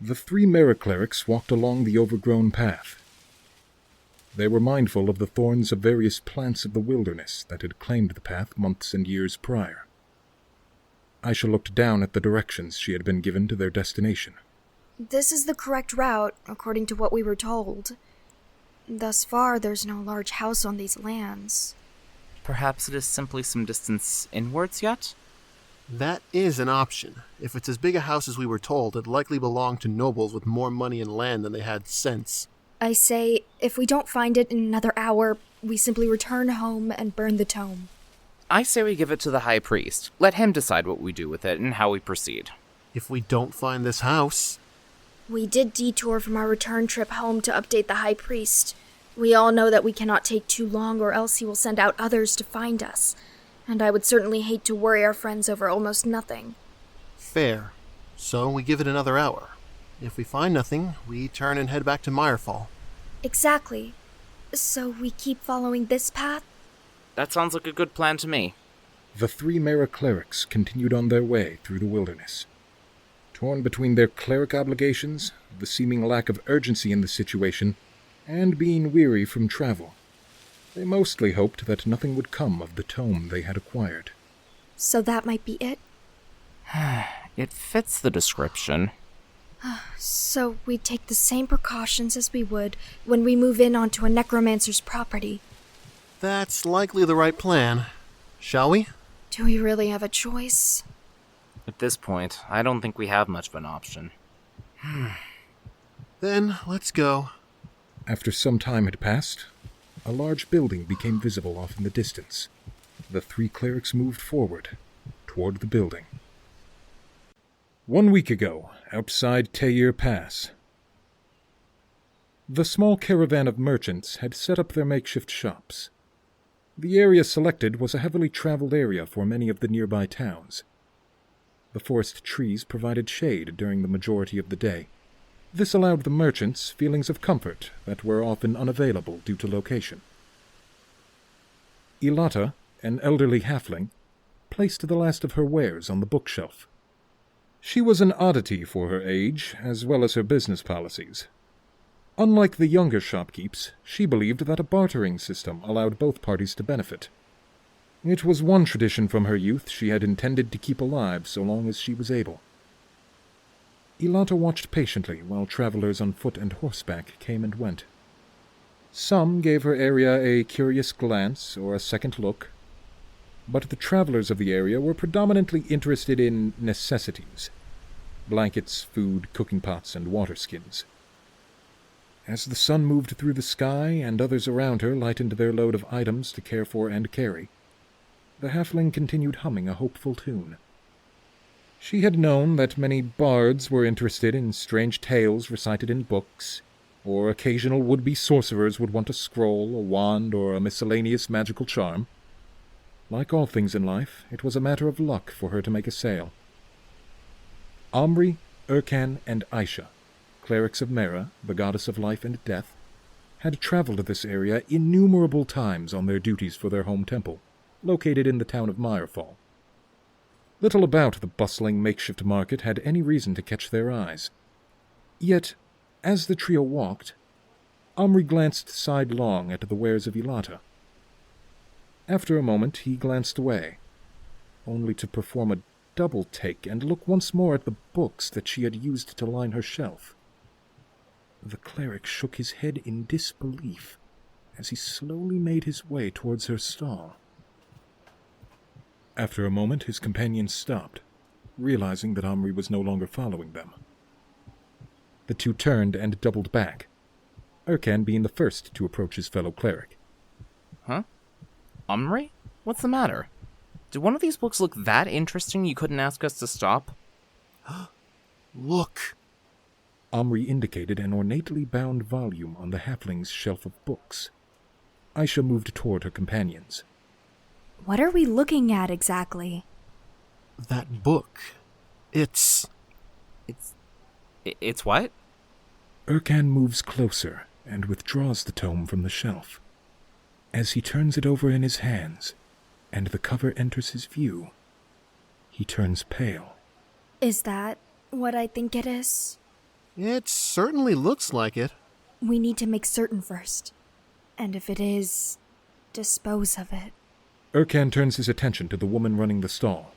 The three Mera clerics walked along the overgrown path. They were mindful of the thorns of various plants of the wilderness that had claimed the path months and years prior. Aisha looked down at the directions she had been given to their destination. This is the correct route, according to what we were told. Thus far, there's no large house on these lands. Perhaps it is simply some distance inwards yet? That is an option. If it's as big a house as we were told, it likely belonged to nobles with more money and land than they had sense. I say, if we don't find it in another hour, we simply return home and burn the tome. I say we give it to the High Priest. Let him decide what we do with it and how we proceed. If we don't find this house... We did detour from our return trip home to update the High Priest. We all know that we cannot take too long or else he will send out others to find us. And I would certainly hate to worry our friends over almost nothing. Fair. So we give it another hour. If we find nothing, we turn and head back to Mirefall. Exactly. So we keep following this path? That sounds like a good plan to me. The three Mera clerics continued on their way through the wilderness. Torn between their cleric obligations, the seeming lack of urgency in the situation, and being weary from travel, they mostly hoped that nothing would come of the tome they had acquired. So that might be it? It fits the description. So we take the same precautions as we would when we move in onto a necromancer's property. That's likely the right plan. Shall we? Do we really have a choice? At this point, I don't think we have much of an option. Then, let's go. After some time had passed, a large building became visible off in the distance. The three clerics moved forward, toward the building. 1 week ago, outside Tayir Pass, the small caravan of merchants had set up their makeshift shops. The area selected was a heavily traveled area for many of the nearby towns. The forest trees provided shade during the majority of the day. This allowed the merchants feelings of comfort that were often unavailable due to location. Elata, an elderly halfling, placed the last of her wares on the bookshelf. She was an oddity for her age, as well as her business policies. Unlike the younger shopkeepers, she believed that a bartering system allowed both parties to benefit. It was one tradition from her youth she had intended to keep alive so long as she was able. Elata watched patiently while travelers on foot and horseback came and went. Some gave her area a curious glance or a second look, but the travelers of the area were predominantly interested in necessities: blankets, food, cooking pots, and water skins. As the sun moved through the sky and others around her lightened their load of items to care for and carry, the halfling continued humming a hopeful tune. She had known that many bards were interested in strange tales recited in books, or occasional would-be sorcerers would want a scroll, a wand, or a miscellaneous magical charm. Like all things in life, it was a matter of luck for her to make a sale. Omri, Ercan, and Aisha, clerics of Mera, the goddess of life and death, had traveled to this area innumerable times on their duties for their home temple, located in the town of Mirefall. Little about the bustling makeshift market had any reason to catch their eyes. Yet, as the trio walked, Omri glanced sidelong at the wares of Elata. After a moment he glanced away, only to perform a double take and look once more at the books that she had used to line her shelf. The cleric shook his head in disbelief as he slowly made his way towards her stall. After a moment his companions stopped, realizing that Omri was no longer following them. The two turned and doubled back, Ercan being the first to approach his fellow cleric. Huh? Omri? What's the matter? Did one of these books look that interesting you couldn't ask us to stop? Look! Omri indicated an ornately bound volume on the halfling's shelf of books. Aisha moved toward her companions. What are we looking at exactly? That book. It's what? Ercan moves closer and withdraws the tome from the shelf. As he turns it over in his hands, and the cover enters his view, he turns pale. Is that what I think it is? It certainly looks like it. We need to make certain first. And if it is, dispose of it. Ercan turns his attention to the woman running the stall.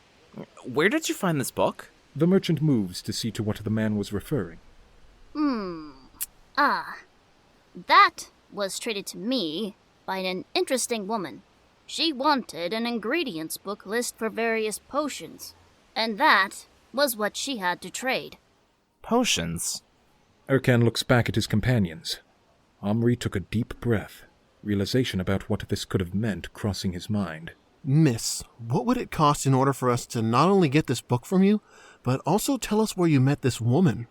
Where did you find this book? The merchant moves to see to what the man was referring. That was traded to me by an interesting woman. She wanted an ingredients book list for various potions, and that was what she had to trade. Potions? Ercan looks back at his companions. Omri took a deep breath, realization about what this could have meant crossing his mind. Miss, what would it cost in order for us to not only get this book from you, but also tell us where you met this woman?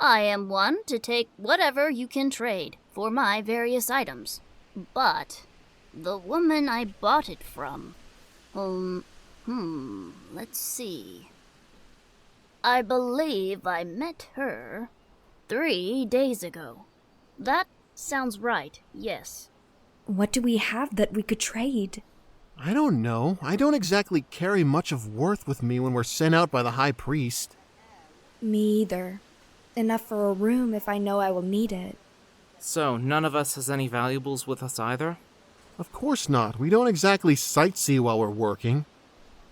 I am one to take whatever you can trade for my various items, but the woman I bought it from, let's see. I believe I met her 3 days ago. That sounds right, yes. What do we have that we could trade? I don't know. I don't exactly carry much of worth with me when we're sent out by the High Priest. Me either. Enough for a room if I know I will need it. So, none of us has any valuables with us either? Of course not. We don't exactly sightsee while we're working.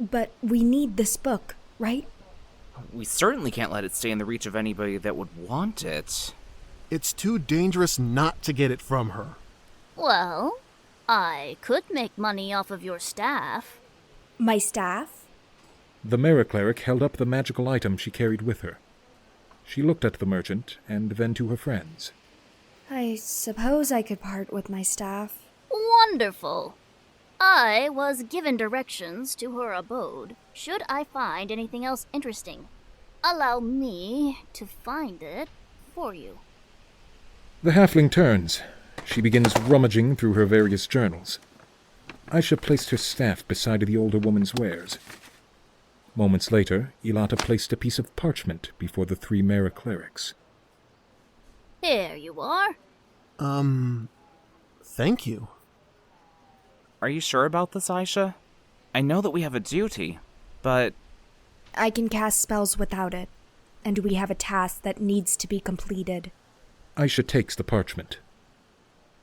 But we need this book, right? We certainly can't let it stay in the reach of anybody that would want it. It's too dangerous not to get it from her. Well, I could make money off of your staff. My staff? The Mara cleric held up the magical item she carried with her. She looked at the merchant, and then to her friends. I suppose I could part with my staff. Wonderful. I was given directions to her abode, should I find anything else interesting. Allow me to find it for you. The halfling turns. She begins rummaging through her various journals. Aisha placed her staff beside the older woman's wares. Moments later, Elata placed a piece of parchment before the 3 Mara clerics. Here you are. Thank you. Are you sure about this, Aisha? I know that we have a duty, but... I can cast spells without it, and we have a task that needs to be completed. Aisha takes the parchment.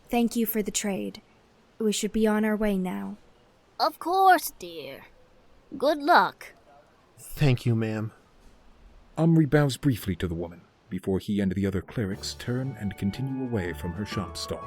Thank you for the trade. We should be on our way now. Of course, dear. Good luck. Thank you, ma'am. Omri bows briefly to the woman, before he and the other clerics turn and continue away from her shop stall.